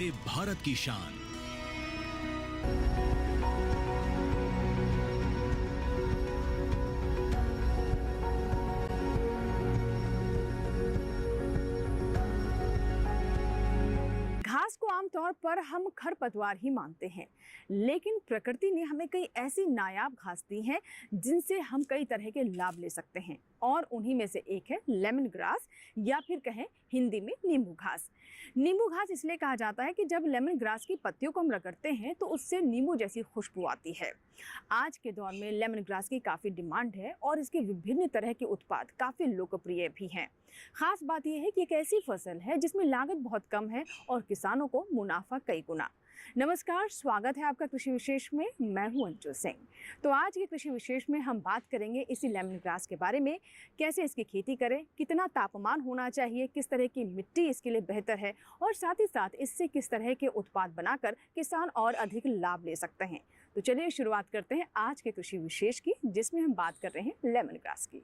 भारत की शान। घास को आमतौर पर हम खरपतवार ही मानते हैं, लेकिन प्रकृति ने हमें कई ऐसी नायाब घास दी हैं जिनसे हम कई तरह के लाभ ले सकते हैं, और उन्हीं में से एक है लेमन ग्रास, या फिर कहें हिंदी में नींबू घास। नींबू घास इसलिए कहा जाता है कि जब लेमन ग्रास की पत्तियों को हम रगड़ते हैं तो उससे नींबू जैसी खुशबू आती है। आज के दौर में लेमन ग्रास की काफ़ी डिमांड है और इसके विभिन्न तरह के उत्पाद काफ़ी लोकप्रिय भी हैं। खास बात यह है कि एक ऐसी फसल है जिसमें लागत बहुत कम है और किसानों को मुनाफा कई गुना। नमस्कार, स्वागत है आपका कृषि विशेष में। मैं हूं अंशु सिंह। तो आज के कृषि विशेष में हम बात करेंगे इसी लेमन ग्रास के बारे में, कैसे इसकी खेती करें, कितना तापमान होना चाहिए, किस तरह की मिट्टी इसके लिए बेहतर है, और साथ ही साथ इससे किस तरह के उत्पाद बनाकर किसान और अधिक लाभ ले सकते हैं। तो चलिए शुरुआत करते हैं आज के कृषि विशेष की, जिसमें हम बात कर रहे हैं लेमन ग्रास की।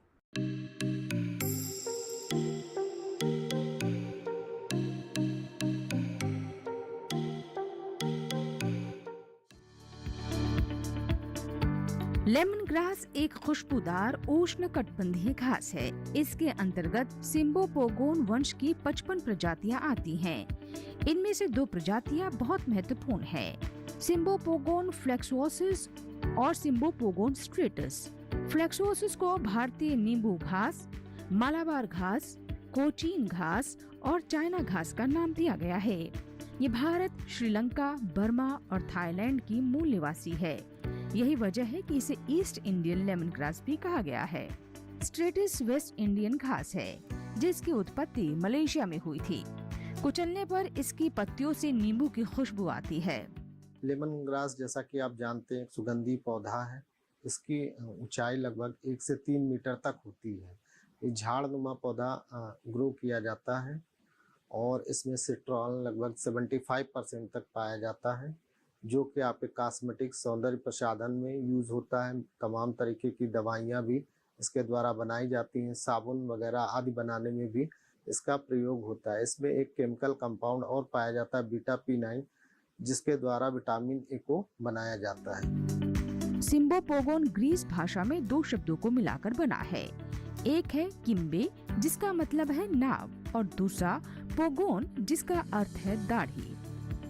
लेमन ग्रास एक खुशबूदार उष्णकटिबंधीय घास है। इसके अंतर्गत सिम्बोपोगोन वंश की 55 प्रजातियां आती हैं। इनमें से 2 प्रजातियां बहुत महत्वपूर्ण हैं, सिम्बोपोगोन फ्लेक्सोसिस और सिम्बोपोगोन स्ट्रेटस। फ्लेक्सोसिस को भारतीय नींबू घास, मालाबार घास, कोचीन घास और चाइना घास का नाम दिया गया है। ये भारत, श्रीलंका, बर्मा और थाईलैंड की मूल निवासी है। यही वजह है कि इसे ईस्ट इंडियन लेमन ग्रास भी कहा गया है। स्ट्रेटिस वेस्ट इंडियन घास है, जिसकी उत्पत्ति मलेशिया में हुई थी। कुचलने पर इसकी पत्तियों से नींबू की खुशबू आती है। लेमन ग्रास, जैसा कि आप जानते हैं, एक सुगंधी पौधा है। इसकी ऊंचाई लगभग 1 से 3 मीटर तक होती है। ये झाड़नुमा पौधा ग्रो किया जाता है और इसमें सिट्रॉल लगभग 75% तक पाया जाता है, जो कि आपके कॉस्मेटिक सौंदर्य प्रसाधन में यूज़ होता है। तमाम तरीके की दवाइयाँ भी इसके द्वारा बनाई जाती हैं, साबुन वगैरह आदि बनाने में भी इसका प्रयोग होता है। इसमें एक केमिकल कंपाउंड और पाया जाता है, बीटा P9, जिसके द्वारा विटामिन ए को बनाया जाता है। सिम्बोपोगोन ग्रीस भाषा में 2 शब्दों को मिलाकर बना है। एक है किम्बे, जिसका मतलब है नाव, और दूसरा पोगोन, जिसका अर्थ है दाढ़ी।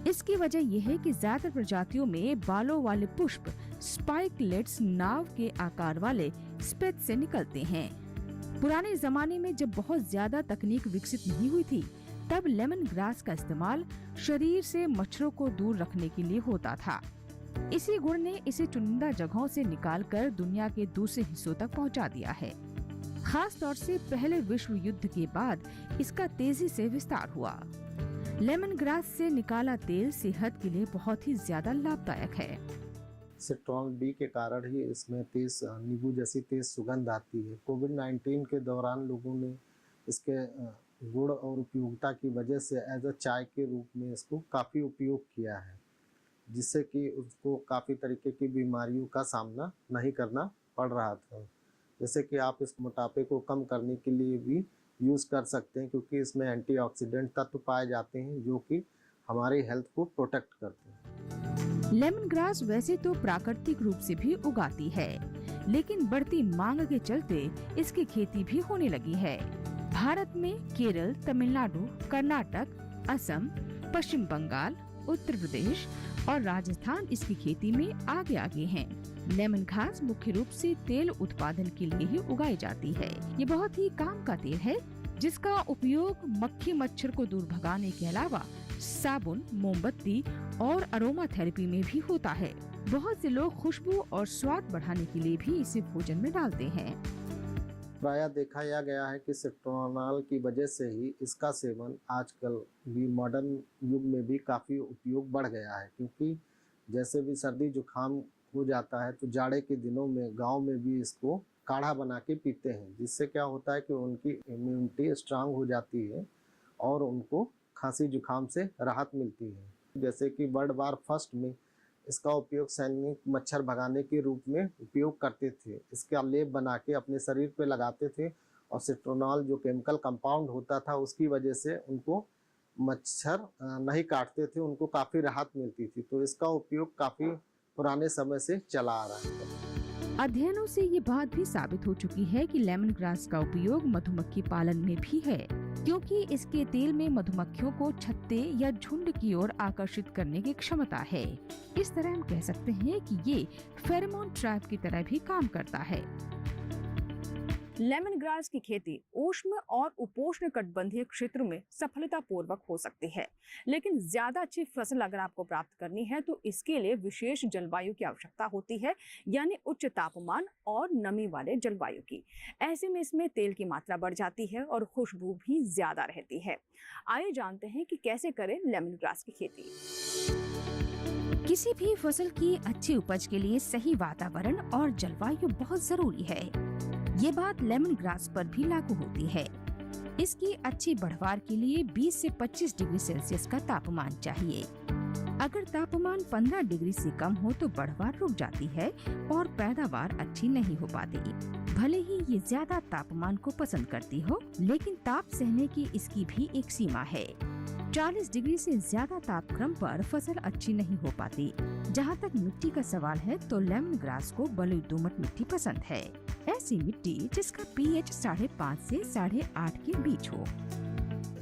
इसकी वजह यह है कि ज्यादातर प्रजातियों में बालों वाले पुष्प स्पाइकलेट्स नाव के आकार वाले स्पेट से निकलते हैं। पुराने जमाने में जब बहुत ज्यादा तकनीक विकसित नहीं हुई थी, तब लेमन ग्रास का इस्तेमाल शरीर से मच्छरों को दूर रखने के लिए होता था। इसी गुण ने इसे चुनिंदा जगहों से निकालकर दुनिया के दूसरे हिस्सों तक पहुंचा दिया है। खास तौर से पहले विश्व युद्ध के बाद इसका तेजी से विस्तार हुआ। लेमन ग्रास से निकाला तेल सेहत के लिए बहुत ही ज्यादा लाभदायक है। सिट्रॉल बी के कारण ही इसमें तेज नींबू जैसी तेज सुगंध आती है। कोविड-19 के दौरान लोगों ने इसके गुण और उपयोगिता की वजह से एज अ चाय के रूप में इसको काफ़ी उपयोग किया है, जिससे कि उसको काफ़ी तरीके की बीमारियों का सामना नहीं करना पड़ रहा था। जैसे कि आप इस मोटापे को कम करने के लिए भी यूज़ कर सकते हैं, क्योंकि इसमें एंटीऑक्सीडेंट तत्व पाए जाते हैं जो कि हमारी हेल्थ को प्रोटेक्ट करते हैं। लेमन ग्रास वैसे तो प्राकृतिक रूप से भी उगाती है, लेकिन बढ़ती मांग के चलते इसकी खेती भी होने लगी है। भारत में केरल, तमिलनाडु, कर्नाटक, असम, पश्चिम बंगाल, उत्तर प्रदेश और राजस्थान इसकी खेती में आगे आगे हैं। लेमन घास मुख्य रूप से तेल उत्पादन के लिए ही उगाई जाती है। ये बहुत ही काम का तेल है, जिसका उपयोग मक्खी मच्छर को दूर भगाने के अलावा साबुन, मोमबत्ती और अरोमा थेरेपी में भी होता है। बहुत से लोग खुशबू और स्वाद बढ़ाने के लिए भी इसे भोजन में डालते हैं। प्रायः देखा यह गया है कि सिट्रोनॉल की वजह से ही इसका सेवन आजकल भी मॉडर्न युग में भी काफ़ी उपयोग बढ़ गया है, क्योंकि जैसे भी सर्दी जुकाम हो जाता है तो जाड़े के दिनों में गांव में भी इसको काढ़ा बना के पीते हैं, जिससे क्या होता है कि उनकी इम्यूनिटी स्ट्रांग हो जाती है और उनको खांसी जुकाम से राहत मिलती है। जैसे कि वर्ल्ड वार फर्स्ट में इसका उपयोग सैनिक मच्छर भगाने के रूप में उपयोग करते थे। इसका लेप बना के अपने शरीर पे लगाते थे और सिट्रोनॉल जो केमिकल कंपाउंड होता था उसकी वजह से उनको मच्छर नहीं काटते थे, उनको काफी राहत मिलती थी। तो इसका उपयोग काफी पुराने समय से चला आ रहा है। अध्ययनों से ये बात भी साबित हो चुकी है कि लेमन ग्रास का उपयोग मधुमक्खी पालन में भी है, क्योंकि इसके तेल में मधुमक्खियों को छत्ते या झुंड की ओर आकर्षित करने की क्षमता है। इस तरह हम कह सकते हैं कि ये फेरोमोन ट्रैप की तरह भी काम करता है। लेमन ग्रास की खेती उष्ण और उपोष्ण कटिबंधीय क्षेत्रों में सफलतापूर्वक हो सकती है, लेकिन ज्यादा अच्छी फसल अगर आपको प्राप्त करनी है तो इसके लिए विशेष जलवायु की आवश्यकता होती है, यानी उच्च तापमान और नमी वाले जलवायु की। ऐसे में इसमें तेल की मात्रा बढ़ जाती है और खुशबू भी ज्यादा रहती है। आइए जानते हैं कि कैसे करें लेमन ग्रास की खेती। किसी भी फसल की अच्छी उपज के लिए सही वातावरण और जलवायु बहुत जरूरी है। ये बात लेमन ग्रास पर भी लागू होती है। इसकी अच्छी बढ़वार के लिए 20 से 25 डिग्री सेल्सियस का तापमान चाहिए। अगर तापमान 15 डिग्री से कम हो तो बढ़वार रुक जाती है और पैदावार अच्छी नहीं हो पाती। भले ही ये ज्यादा तापमान को पसंद करती हो, लेकिन ताप सहने की इसकी भी एक सीमा है। 40 डिग्री से ज्यादा तापक्रम पर फसल अच्छी नहीं हो पाती। जहाँ तक मिट्टी का सवाल है तो लेमन ग्रास को बलुई दोमट मिट्टी पसंद है। ऐसी मिट्टी जिसका pH 5.5 से 8.5 के बीच हो।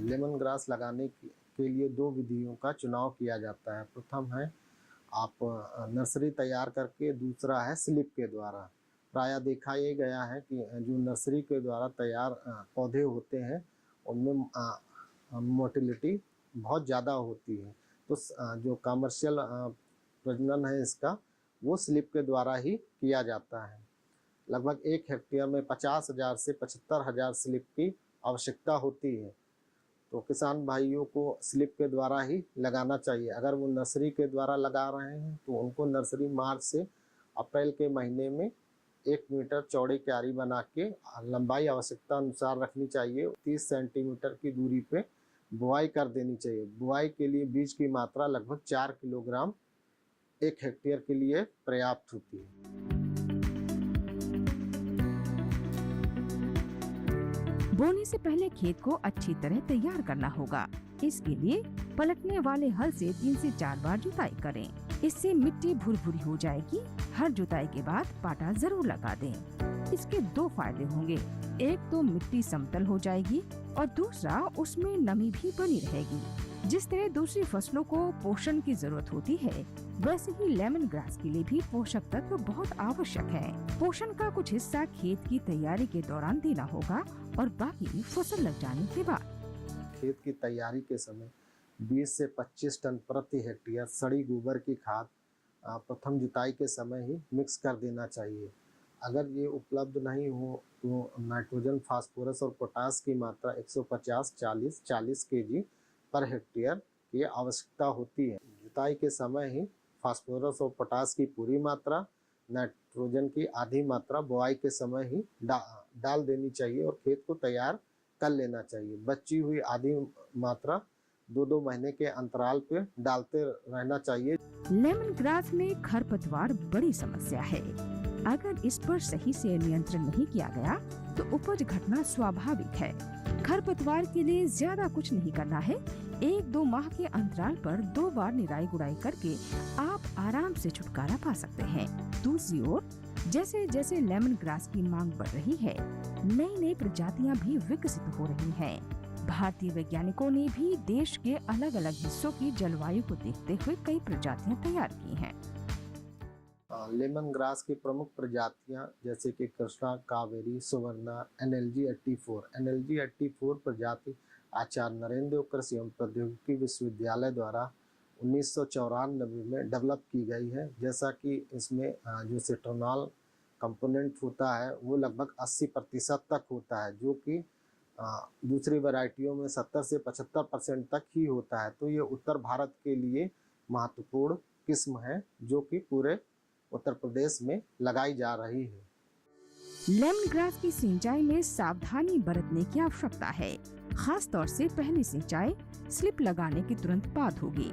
लेमन ग्रास लगाने के लिए दो विधियों का चुनाव किया जाता है। प्रथम है आप नर्सरी तैयार करके, दूसरा है स्लिप के द्वारा। प्रायः देखा ये गया है कि जो नर्सरी के द्वारा तैयार पौधे होते हैं उनमें मोटिलिटी बहुत ज़्यादा होती है। तो जो कमर्शियल प्रजनन है इसका, वो स्लिप के द्वारा ही किया जाता है। लगभग 1 हेक्टेयर में 50,000 से 75,000 स्लिप की आवश्यकता होती है। तो किसान भाइयों को स्लिप के द्वारा ही लगाना चाहिए। अगर वो नर्सरी के द्वारा लगा रहे हैं तो उनको नर्सरी मार्च से अप्रैल के महीने में 1 मीटर चौड़ी क्यारी बना के लंबाई आवश्यकता अनुसार रखनी चाहिए। 30 सेंटीमीटर की दूरी पे बुआई कर देनी चाहिए। बुआई के लिए बीज की मात्रा लगभग 4 किलोग्राम 1 हेक्टेयर के लिए पर्याप्त होती है। बोने से पहले खेत को अच्छी तरह तैयार करना होगा। इसके लिए पलटने वाले हल से 3 से 4 बार जुताई करें। इससे मिट्टी भुरभुरी हो जाएगी। हर जुताई के बाद पाटा जरूर लगा दें। इसके 2 फायदे होंगे। एक तो मिट्टी समतल हो जाएगी और दूसरा उसमें नमी भी बनी रहेगी। जिस तरह दूसरी फसलों को पोषण की जरूरत होती है, वैसे ही लेमन ग्रास के लिए भी पोषक तत्व बहुत आवश्यक है। पोषण का कुछ हिस्सा खेत की तैयारी के दौरान देना होगा और बाकी फसल लग जाने के बाद। खेत की तैयारी के समय 20 से 25 टन प्रति हेक्टेयर सड़ी गोबर की खाद प्रथम जुताई के समय ही मिक्स कर देना चाहिए। अगर ये उपलब्ध नहीं हो तो नाइट्रोजन, फास्फोरस और पोटास की मात्रा 150-40 केजी पर हेक्टेयर की आवश्यकता होती है। जुताई के समय ही फास्फोरस और पोटास की पूरी मात्रा, नाइट्रोजन की आधी मात्रा बुआई के समय ही डाल देनी चाहिए और खेत को तैयार कर लेना चाहिए। बची हुई आधी मात्रा 2-2 महीने के अंतराल पे डालते रहना चाहिए। लेमन ग्रास में खरपतवार बड़ी समस्या है। अगर इस पर सही से नियंत्रण नहीं किया गया तो उपज घटना स्वाभाविक है। खरपतवार के लिए ज्यादा कुछ नहीं करना है। 1-2 माह के अंतराल पर 2 बार निराई गुड़ाई करके आप आराम से छुटकारा पा सकते हैं। दूसरी ओर जैसे जैसे लेमन ग्रास की मांग बढ़ रही है, नई नई प्रजातियां भी विकसित हो रही हैं। भारतीय वैज्ञानिकों ने भी देश के अलग अलग हिस्सों की जलवायु को देखते हुए कई प्रजातियां तैयार की हैं। लेमन ग्रास की प्रमुख प्रजातियां जैसे कि कृष्णा, कावेरी, सुवर्णा, NLG 84। NLG 84 प्रजाति आचार्य नरेंद्र कृषि एवं प्रौद्योगिकी विश्वविद्यालय द्वारा 1994 में डेवलप की गई है। जैसा कि इसमें जो सिट्रोनॉल कंपोनेंट होता है वो लगभग 80% तक होता है, जो कि दूसरी वैरायटियों में 70 से 75% तक ही होता है। तो ये उत्तर भारत के लिए महत्वपूर्ण किस्म है जो कि पूरे उत्तर प्रदेश में लगाई जा रही है। लेमन ग्रास की सिंचाई में सावधानी बरतने की आवश्यकता है। खास तौर से पहली सिंचाई स्लिप लगाने के तुरंत बाद होगी।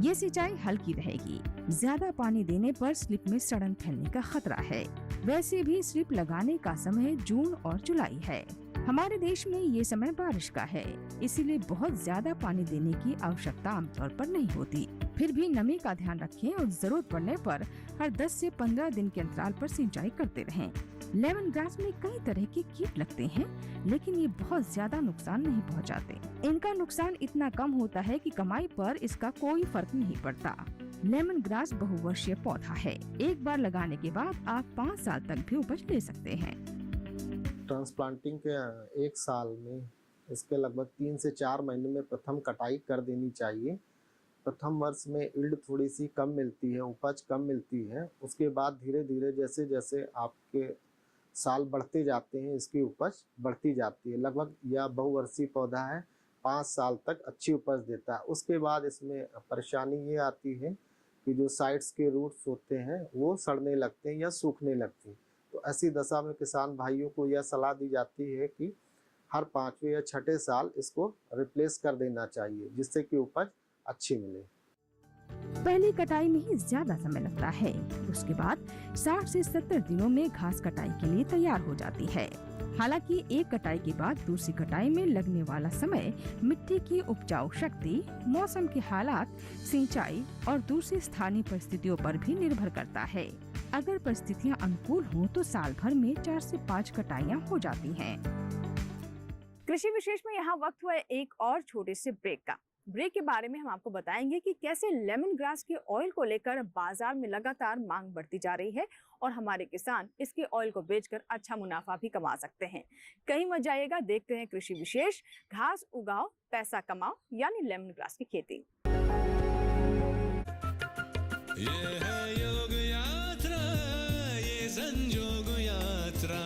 ये सिंचाई हल्की रहेगी। ज्यादा पानी देने पर स्लिप में सड़न फैलने का खतरा है। वैसे भी स्लिप लगाने का समय जून और जुलाई है। हमारे देश में ये समय बारिश का है, इसीलिए बहुत ज्यादा पानी देने की आवश्यकता आमतौर पर नहीं होती। फिर भी नमी का ध्यान रखें और जरूरत पड़ने पर हर 10 से 15 दिन के अंतराल पर सिंचाई करते रहें। लेमन ग्रास में कई तरह के कीट लगते हैं, लेकिन ये बहुत ज्यादा नुकसान नहीं पहुंचाते। इनका नुकसान इतना कम होता है कि कमाई पर इसका कोई फर्क नहीं पड़ता। लेमन ग्रास बहुवर्षीय पौधा है। एक बार लगाने के बाद आप 5 साल तक भी उपज ले सकते हैं। ट्रांसप्लांटिंग के 1 साल में इसके लगभग 3 से 4 महीने में प्रथम कटाई कर देनी चाहिए। प्रथम वर्ष में यील्ड थोड़ी सी कम मिलती है, उपज कम मिलती है। उसके बाद धीरे धीरे जैसे जैसे आपके साल बढ़ते जाते हैं, इसकी उपज बढ़ती जाती है। लगभग यह बहुवर्षीय पौधा है, 5 साल तक अच्छी उपज देता है। उसके बाद इसमें परेशानी ये आती है कि जो साइड्स के रूट्स होते हैं वो सड़ने लगते हैं या सूखने लगते हैं। तो ऐसी दशा में किसान भाइयों को यह सलाह दी जाती है कि हर 5वें या 6ठे साल इसको रिप्लेस कर देना चाहिए, जिससे कि उपज अच्छी मिले। पहली कटाई में ही ज्यादा समय लगता है। उसके बाद 60 से 70 दिनों में घास कटाई के लिए तैयार हो जाती है। हालांकि एक कटाई के बाद दूसरी कटाई में लगने वाला समय मिट्टी की उपजाऊ शक्ति, मौसम के हालात, सिंचाई और दूसरी स्थानीय परिस्थितियों पर भी निर्भर करता है। अगर परिस्थितियां अनुकूल हों तो साल भर में 4 से 5 कटाइयां हो जाती हैं। कृषि विशेष में यहाँ वक्त हुआ है एक और छोटे से ब्रेक का। ब्रेक के बारे में हम आपको बताएंगे कि कैसे लेमन ग्रास के ऑयल को लेकर बाजार में लगातार मांग बढ़ती जा रही है और हमारे किसान इसके ऑयल को बेचकर अच्छा मुनाफा भी कमा सकते हैं। कहीं मत जाइएगा, देखते हैं कृषि विशेष, घास उगाओ पैसा कमाओ, यानी लेमन ग्रास की खेती। ये है योग यात्रा, ये संयोग यात्रा,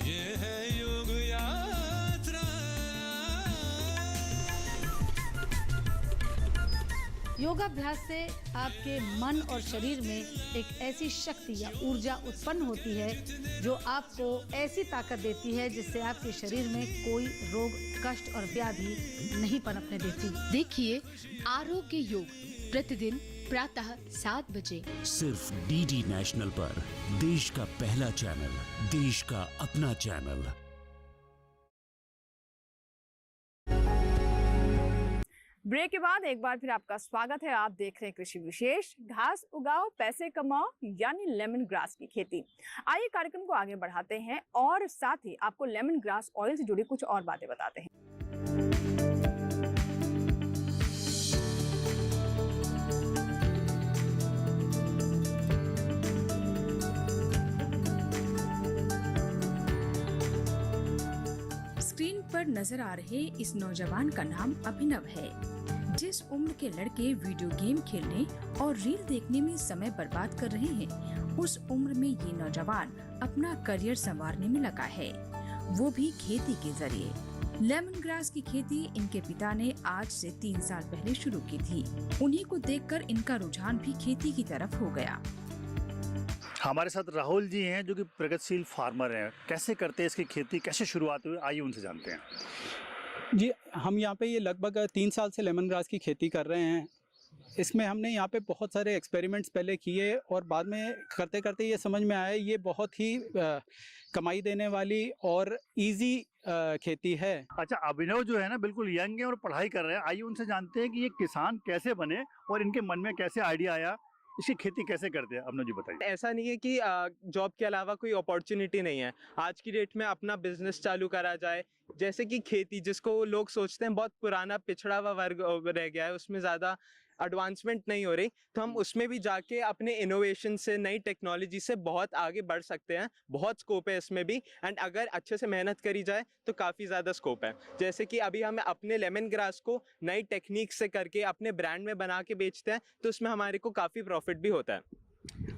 ये है योग यात्रा। योगाभ्यास से आपके मन और शरीर में एक ऐसी शक्ति या ऊर्जा उत्पन्न होती है जो आपको ऐसी ताकत देती है जिससे आपके शरीर में कोई रोग, कष्ट और व्याधि नहीं पनपने देती। देखिए आरोग्य योग प्रतिदिन प्रातः 7 बजे सिर्फ डीडी नेशनल पर, देश का पहला चैनल, देश का अपना चैनल। ब्रेक के बाद एक बार फिर आपका स्वागत है। आप देख रहे हैं कृषि विशेष, घास उगाओ पैसे कमाओ, यानी लेमन ग्रास की खेती। आइए कार्यक्रम को आगे बढ़ाते हैं और साथ ही आपको लेमन ग्रास ऑयल से जुड़ी कुछ और बातें बताते हैं। स्क्रीन पर नजर आ रहे इस नौजवान का नाम अभिनव है। जिस उम्र के लड़के वीडियो गेम खेलने और रील देखने में समय बर्बाद कर रहे हैं, उस उम्र में ये नौजवान अपना करियर संवारने में लगा है, वो भी खेती के जरिए। लेमन ग्रास की खेती इनके पिता ने आज से 3 साल पहले शुरू की थी। उन्हीं को देखकर इनका रुझान भी खेती की तरफ हो गया। हमारे साथ राहुल जी हैं जो कि प्रगतिशील फार्मर हैं। कैसे करते हैं इसकी खेती, कैसे शुरुआत हुई, आइए उनसे जानते हैं। जी, हम यहाँ पे ये लगभग 3 साल से लेमन ग्रास की खेती कर रहे हैं। इसमें हमने यहाँ पे बहुत सारे एक्सपेरिमेंट्स पहले किए और बाद में करते करते ये समझ में आया ये बहुत ही कमाई देने वाली और इजी खेती है। अच्छा, अभिनव जो है ना बिल्कुल यंग है और पढ़ाई कर रहे हैं। आइए उनसे जानते हैं कि ये किसान कैसे बने और इनके मन में कैसे आइडिया आया, इसकी खेती कैसे करते हैं। अभिनव जी बताइए। ऐसा नहीं है कि जॉब के अलावा कोई अपॉर्चुनिटी नहीं है। आज की डेट में अपना बिजनेस चालू करा जाए, जैसे कि खेती, जिसको लोग सोचते हैं बहुत पुराना पिछड़ा हुआ वर्ग रह गया है, उसमें ज़्यादा एडवांसमेंट नहीं हो रही, तो हम उसमें भी जाके अपने इनोवेशन से, नई टेक्नोलॉजी से बहुत आगे बढ़ सकते हैं। बहुत स्कोप है इसमें भी, एंड अगर अच्छे से मेहनत करी जाए तो काफ़ी ज़्यादा स्कोप है। जैसे कि अभी हम अपने लेमन ग्रास को नई टेक्निक से करके अपने ब्रांड में बना के बेचते हैं, तो उसमें हमारे को काफ़ी प्रॉफिट भी होता है।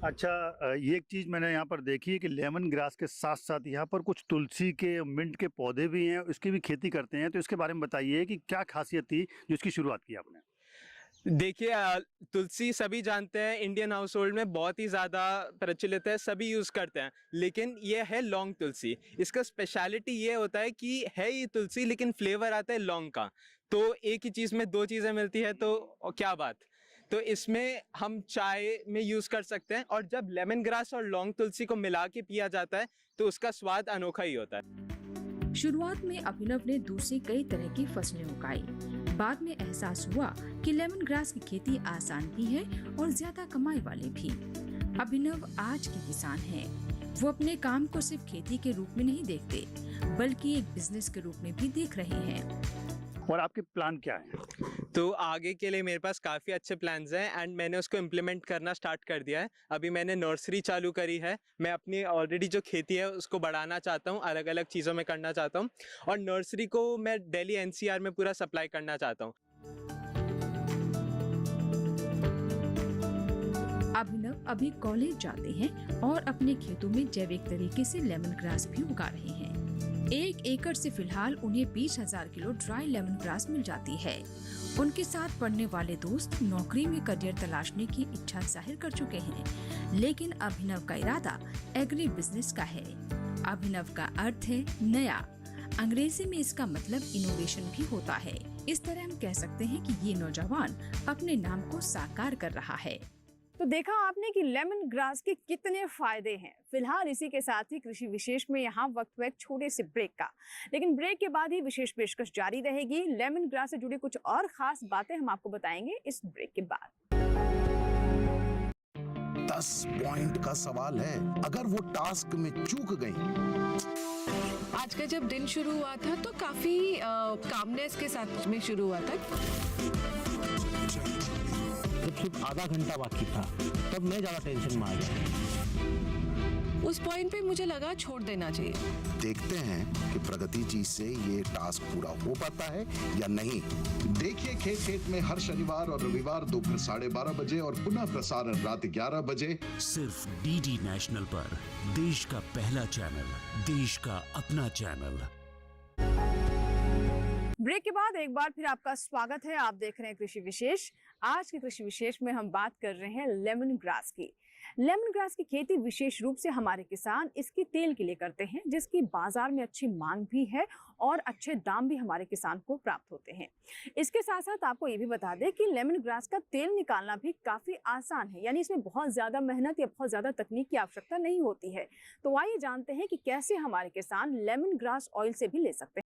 अच्छा, ये एक चीज़ मैंने यहाँ पर देखी है कि लेमन ग्रास के साथ साथ यहाँ पर कुछ तुलसी के, मिंट के पौधे भी हैं, उसकी भी खेती करते हैं। तो इसके बारे में बताइए कि क्या खासियत थी जो इसकी शुरुआत की आपने। देखिए, तुलसी सभी जानते हैं, इंडियन हाउस होल्ड में बहुत ही ज़्यादा प्रचलित है, सभी यूज़ करते हैं। लेकिन ये है लौंग तुलसी। इसका स्पेशलिटी ये होता है कि है ये तुलसी लेकिन फ्लेवर आता है लौंग का। तो एक ही चीज़ में 2 चीज़ें मिलती है, तो क्या बात। तो इसमें हम चाय में यूज़ कर सकते हैं, और जब लेमन ग्रास और लौंग तुलसी को मिला के पिया जाता है तो उसका स्वाद अनोखा ही होता है। शुरुआत में अभिनव ने दूसरी कई तरह की फसलें उगाई। बाद में एहसास हुआ कि लेमन ग्रास की खेती आसान भी है और ज्यादा कमाई वाले भी। अभिनव आज के किसान हैं। वो अपने काम को सिर्फ खेती के रूप में नहीं देखते, बल्कि एक बिजनेस के रूप में भी देख रहे हैं। और आपके प्लान क्या है? तो आगे के लिए मेरे पास काफ़ी अच्छे प्लान्स हैं एंड मैंने उसको इम्प्लीमेंट करना स्टार्ट कर दिया है। अभी मैंने नर्सरी चालू करी है। मैं अपनी ऑलरेडी जो खेती है उसको बढ़ाना चाहता हूँ, अलग अलग चीज़ों में करना चाहता हूँ और नर्सरी को मैं दिल्ली एनसीआर में पूरा सप्लाई करना चाहता हूँ। अभिनव अभी कॉलेज जाते हैं और अपने खेतों में जैविक तरीके से लेमन ग्रास भी उगा रहे हैं। 1 एकड़ से फिलहाल उन्हें 20,000 किलो ड्राई लेमन ग्रास मिल जाती है। उनके साथ पढ़ने वाले दोस्त नौकरी में करियर तलाशने की इच्छा जाहिर कर चुके हैं, लेकिन अभिनव का इरादा एग्री बिजनेस का है। अभिनव का अर्थ है नया। अंग्रेजी में इसका मतलब इनोवेशन भी होता है। इस तरह हम कह सकते हैं कि ये नौजवान अपने नाम को साकार कर रहा है। तो देखा आपने कि लेमन ग्रास के कितने फायदे हैं। फिलहाल इसी के साथ ही कृषि विशेष में यहाँ वक्त हुआ एक छोटे से ब्रेक का, लेकिन ब्रेक के बाद ही विशेष पेशकश जारी रहेगी। लेमन ग्रास से जुड़ी कुछ और खास बातें हम आपको बताएंगे इस ब्रेक के बाद। 10 पॉइंट का सवाल है, अगर वो टास्क में चूक गई। आज का जब दिन शुरू हुआ था तो काफी कामनेस के साथ में शुरू हुआ था। जब सिर्फ आधा घंटा बाकी था तब मैं ज्यादा टेंशन में आ गया। उस पॉइंट पे मुझे लगा छोड़ देना चाहिए। देखते हैं कि प्रगति जी से ये टास्क पूरा हो पाता है या नहीं। देखिए खेत खेत में हर शनिवार और रविवार दोपहर 12:30 बजे और पुनः प्रसारण रात 11 बजे सिर्फ डीडी नेशनल पर। देश का पहला चैनल, देश का अपना चैनल। ब्रेक के बाद एक बार फिर आपका स्वागत है। आप देख रहे हैं कृषि विशेष। आज के कृषि विशेष में हम बात कर रहे हैं लेमन ग्रास की। लेमन ग्रास की खेती विशेष रूप से हमारे किसान इसकी तेल के लिए करते हैं, जिसकी बाजार में अच्छी मांग भी है और अच्छे दाम भी हमारे किसान को प्राप्त होते हैं। इसके साथ साथ आपको ये भी बता दें कि लेमन ग्रास का तेल निकालना भी काफी आसान है, यानी इसमें बहुत ज्यादा मेहनत या बहुत ज्यादा तकनीक की आवश्यकता नहीं होती है। तो आइए जानते हैं कि कैसे हमारे किसान लेमन ग्रास ऑयल से भी ले सकते हैं।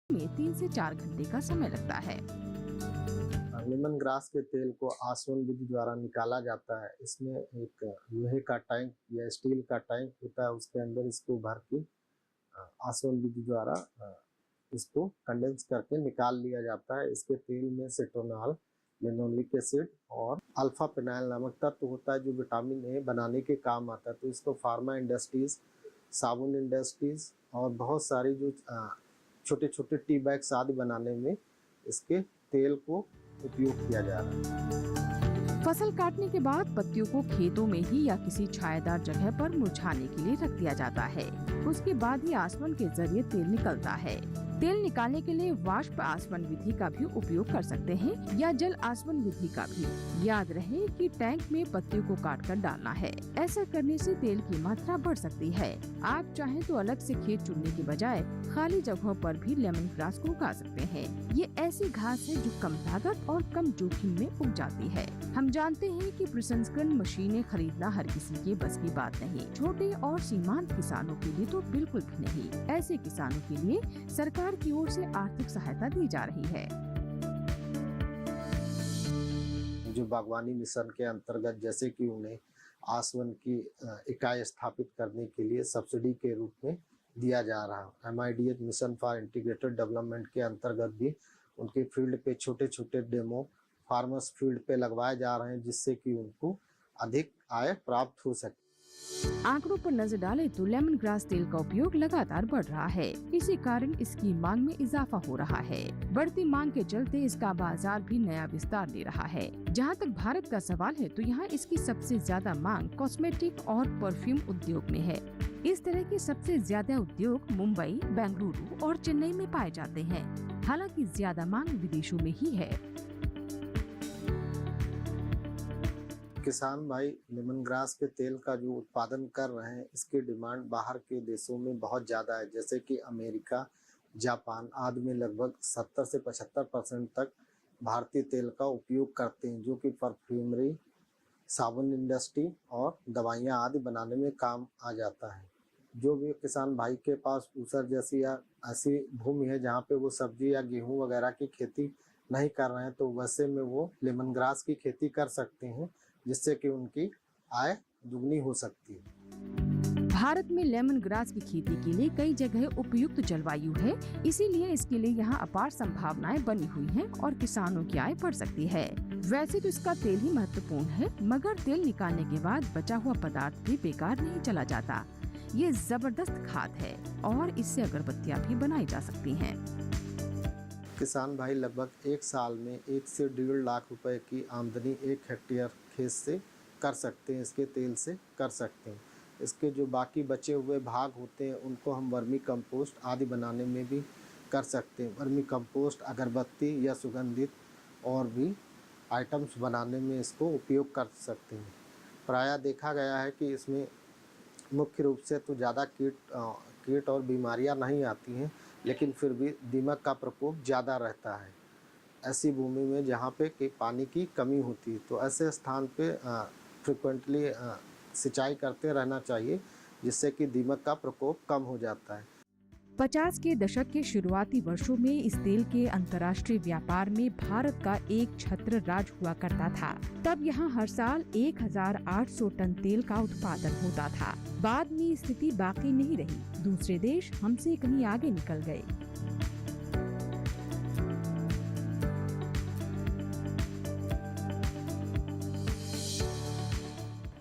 में 3 से 4 घंटे का समय लगता है। लेमन ग्रास के तेल को आसवन विधि द्वारा निकाला जाता है। इसमें एक लोहे का टैंक या स्टील का टैंक होता है, उसके अंदर इसको भर के आसवन विधि द्वारा इसको कंडेंस करके निकाल लिया जाता है। इसके तेल में सेटोनॉल, लिनोलिक एसिड और अल्फा फिनाइल नामक तत्व होता है, जो विटामिन ए बनाने के काम आता है। तो इसको फार्मा इंडस्ट्रीज, साबुन इंडस्ट्रीज और बहुत सारी जो छोटे छोटे टी बैग्स आदि बनाने में इसके तेल को उपयोग किया जा रहा है। फसल काटने के बाद पत्तियों को खेतों में ही या किसी छायादार जगह पर मुरझाने के लिए रख दिया जाता है। उसके बाद ही आसवन के जरिए तेल निकलता है। तेल निकालने के लिए वाष्प आसवन विधि का भी उपयोग कर सकते हैं या जल आसवन विधि का भी। याद रहे कि टैंक में पत्तियों को काट कर डालना है। ऐसा करने से तेल की मात्रा बढ़ सकती है। आप चाहें तो अलग से खेत चुनने के बजाय खाली जगहों पर भी लेमन ग्रास को उगा सकते हैं। ये ऐसी घास है जो कम लागत और कम जोखिम में उग जाती है। हम जानते हैं कि प्रसंस्करण मशीनें खरीदना हर किसी के बस की बात नहीं। छोटे और सीमांत किसानों के लिए तो बिल्कुल भी नहीं। ऐसे किसानों के लिए सरकार की ओर से आर्थिक सहायता दी जा रही है। जो बागवानी मिशन के अंतर्गत जैसे कि उन्हें आसवन की इकाई स्थापित करने के लिए सब्सिडी के रूप में दिया जा रहा है। MIDH mission for integrated development के अंतर्गत भी उनके फील्ड पे छोटे छोटे डेमो फार्मर्स फील्ड पे लगवाए जा रहे हैं, जिससे कि उनको अधिक आय प्राप्त हो सके। आंकड़ों पर नजर डालें तो लेमन ग्रास तेल का उपयोग लगातार बढ़ रहा है। इसी कारण इसकी मांग में इजाफा हो रहा है। बढ़ती मांग के चलते इसका बाजार भी नया विस्तार ले रहा है। जहां तक भारत का सवाल है तो यहाँ इसकी सबसे ज्यादा मांग कॉस्मेटिक और परफ्यूम उद्योग में है। इस तरह के सबसे ज्यादा उद्योग मुंबई, बेंगलुरु और चेन्नई में पाए जाते हैं। हालांकि ज्यादा मांग विदेशों में ही है। किसान भाई लेमन ग्रास के तेल का जो उत्पादन कर रहे हैं, इसकी डिमांड बाहर के देशों में बहुत ज़्यादा है। जैसे कि अमेरिका, जापान आदि में लगभग 70 से 75% तक भारतीय तेल का उपयोग करते हैं, जो कि परफ्यूमरी, साबुन इंडस्ट्री और दवाइयाँ आदि बनाने में काम आ जाता है। जो भी किसान भाई के पास ऊसर जैसी या ऐसी भूमि है जहाँ पे वो सब्जी या गेहूँ वगैरह की खेती नहीं कर रहे हैं, तो वैसे में वो लेमन ग्रास की खेती कर सकते हैं, जिससे कि उनकी आय दुगनी हो सकती है। भारत में लेमन ग्रास की खेती के लिए कई जगह उपयुक्त जलवायु है, इसीलिए इसके लिए यहाँ अपार संभावनाएं बनी हुई हैं और किसानों की आय बढ़ सकती है। वैसे तो इसका तेल ही महत्वपूर्ण है, मगर तेल निकालने के बाद बचा हुआ पदार्थ भी बेकार नहीं चला जाता। ये जबरदस्त खाद है और इससे अगरबत्तियाँ भी बनाई जा सकती हैं। किसान भाई लगभग एक साल में 1 से 1.5 लाख रुपए की आमदनी 1 हेक्टेयर खेत से कर सकते हैं, इसके तेल से कर सकते हैं। इसके जो बाकी बचे हुए भाग होते हैं उनको हम वर्मी कंपोस्ट आदि बनाने में भी कर सकते हैं। वर्मी कंपोस्ट, अगरबत्ती या सुगंधित और भी आइटम्स बनाने में इसको उपयोग कर सकते हैं। प्रायः देखा गया है कि इसमें मुख्य रूप से तो ज़्यादा कीट और बीमारियां नहीं आती हैं, लेकिन फिर भी दीमक का प्रकोप ज़्यादा रहता है। ऐसी भूमि में जहाँ पे कि पानी की कमी होती है, तो ऐसे स्थान पे फ्रिक्वेंटली सिंचाई करते रहना चाहिए, जिससे कि दीमक का प्रकोप कम हो जाता है। 50 के दशक के शुरुआती वर्षों में इस तेल के अंतर्राष्ट्रीय व्यापार में भारत का एक छत्र राज हुआ करता था। तब यहाँ हर साल 1800 टन तेल का उत्पादन होता था। बाद में स्थिति बाकी नहीं रही, दूसरे देश हमसे कहीं आगे निकल गए।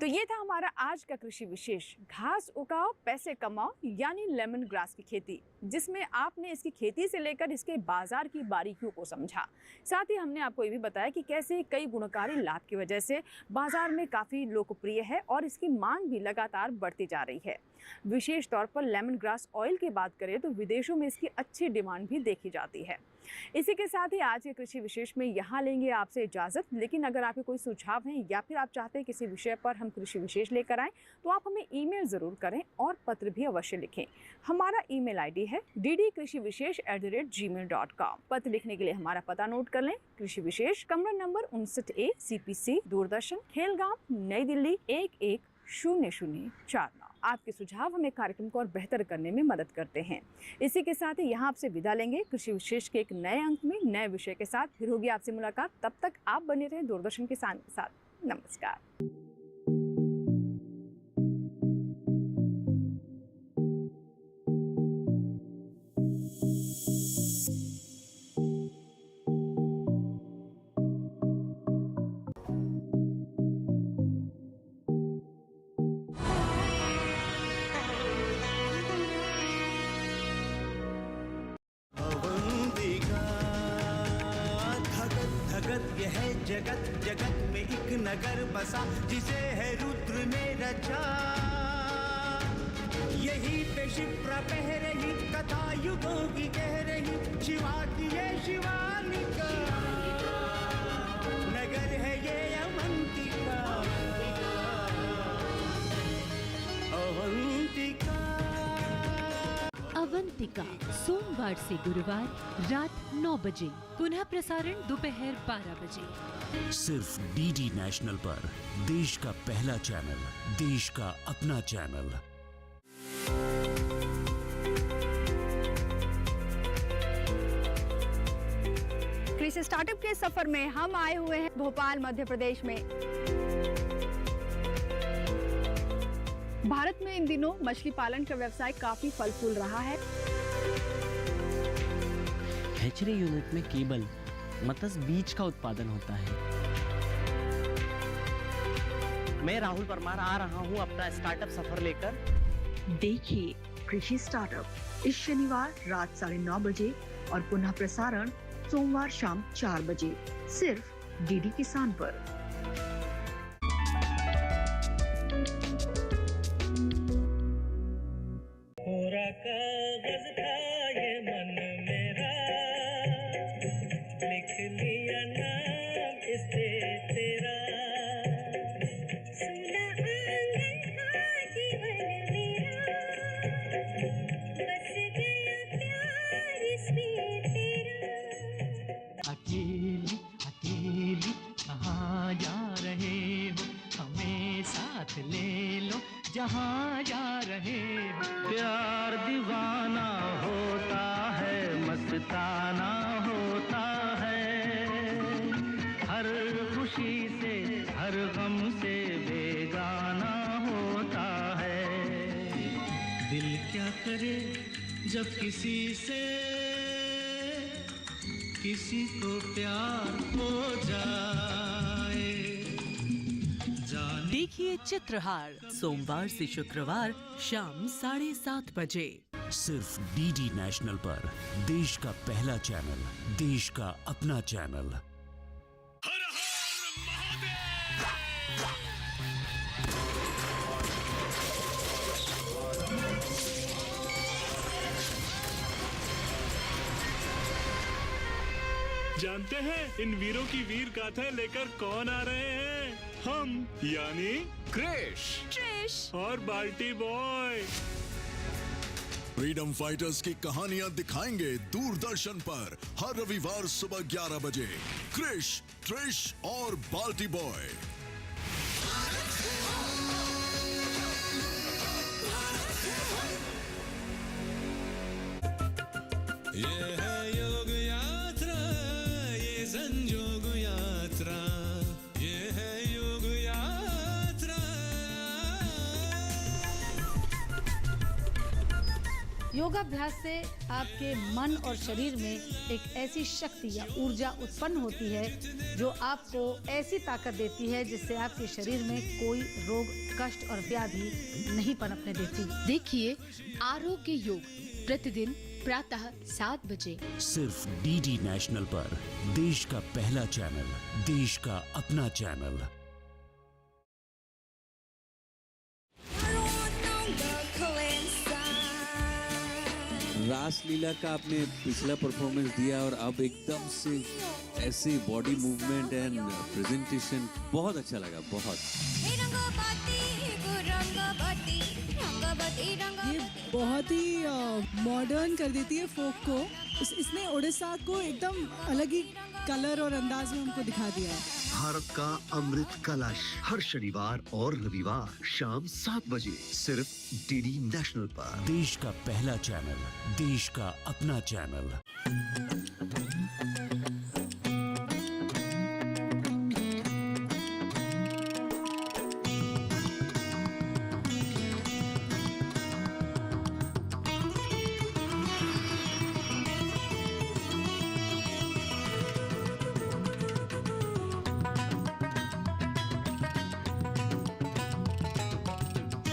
तो ये था हमारा आज का कृषि विशेष, घास उगाओ पैसे कमाओ यानी लेमन ग्रास की खेती, जिसमें आपने इसकी खेती से लेकर इसके बाजार की बारीकियों को समझा। साथ ही हमने आपको ये भी बताया कि कैसे कई गुणकारी लाभ की वजह से बाजार में काफ़ी लोकप्रिय है और इसकी मांग भी लगातार बढ़ती जा रही है। विशेष तौर पर लेमन ग्रास ऑयल की बात करें तो विदेशों में इसकी अच्छी डिमांड भी देखी जाती है। इसी के साथ ही आज के कृषि विशेष में यहाँ लेंगे आपसे इजाज़त, लेकिन अगर आपके कोई सुझाव हैं या फिर आप चाहते हैं किसी विषय पर हम कृषि विशेष लेकर आएँ तो आप हमें ईमेल ज़रूर करें और पत्र भी अवश्य लिखें। हमारा ईमेल आईडी है ddkrishivishesh@gmail.com। पत्र लिखने के लिए हमारा पता नोट कर लें। कृषि विशेष, कमरा number 59A, CPC, Doordarshan, Khelgaon, नई दिल्ली 110049। आपके सुझाव हमें कार्यक्रम को और बेहतर करने में मदद करते हैं। इसी के साथ ही यहाँ आपसे विदा लेंगे कृषि विशेष के एक नए अंक में नए विषय के साथ। फिर होगी आपसे मुलाकात, तब तक आप बने रहें दूरदर्शन किसान के साथ। नमस्कार। जगत जगत में एक नगर बसा जिसे है रुद्र ने रचा। यही पे शिप्रा कह रही कथा युगों की कह रही शिवा की ये शिवालिका, नगर है ये अवंतिका, अवंतिका। अवंतिका सोमवार से गुरुवार रात 9 बजे, पुनः प्रसारण दोपहर 12 बजे। सिर्फ डीडी नेशनल पर, देश का पहला चैनल, देश का अपना चैनल। कृषि स्टार्टअप के सफर में हम आए हुए हैं भोपाल मध्य प्रदेश में। भारत में इन दिनों मछली पालन का व्यवसाय काफी फल फूल रहा है। हैचरी यूनिट में केवल मत्स्य बीज का उत्पादन होता है। मैं राहुल परमार आ रहा हूं अपना स्टार्टअप सफर लेकर। देखिए कृषि स्टार्टअप इस शनिवार रात 9:30 बजे और पुनः प्रसारण सोमवार शाम 4 बजे, सिर्फ डीडी किसान पर। कागज था ये मन मेरा, लिख लिया नाम इस पे तेरा, सुना आंगन था जीवन मेरा, बस गया प्यार इसमें तेरा। अकेली अकेली कहाँ जा रहे हो, हमें साथ ले लो जहाँ जा रहे हो। प्यार दीवाना होता है, मस्ताना होता है, हर खुशी से हर गम से बेगाना होता है। दिल क्या करे जब किसी से किसी को प्यार हो जाए। देखिए चित्रहार सोमवार से शुक्रवार शाम 7:30 बजे, सिर्फ डीडी नेशनल पर, देश का पहला चैनल, देश का अपना चैनल। जानते हैं इन वीरों की वीर गाथाएं लेकर कौन आ रहे हैं? हम यानी क्रिश और बाल्टी बॉय। फ्रीडम फाइटर्स की कहानियां दिखाएंगे दूरदर्शन पर हर रविवार सुबह 11 बजे। क्रिश, ट्रिश और बाल्टी बॉय। ये है योग यात्रा, ये संयोग यात्रा, ये है योग यात्रा। योगाभ्यास से आपके मन और शरीर में एक ऐसी शक्ति या ऊर्जा उत्पन्न होती है जो आपको ऐसी ताकत देती है जिससे आपके शरीर में कोई रोग, कष्ट और व्याधि नहीं पनपने देती। देखिए आरोग्य योग प्रतिदिन प्रातः 7 बजे, सिर्फ डीडी नेशनल पर, देश का पहला चैनल, देश का अपना चैनल। रासलीला का आपने पिछला परफॉर्मेंस दिया और अब एकदम से ऐसे बॉडी मूवमेंट एंड प्रेजेंटेशन बहुत अच्छा लगा, बहुत। ये बहुत ही मॉडर्न कर देती है फोक को। इसने उड़ीसा को एकदम अलग ही कलर और अंदाज में हमको दिखा दिया है। भारत का अमृत कलश हर शनिवार और रविवार शाम 7 बजे, सिर्फ डीडी नेशनल पर। देश का पहला चैनल, देश का अपना चैनल।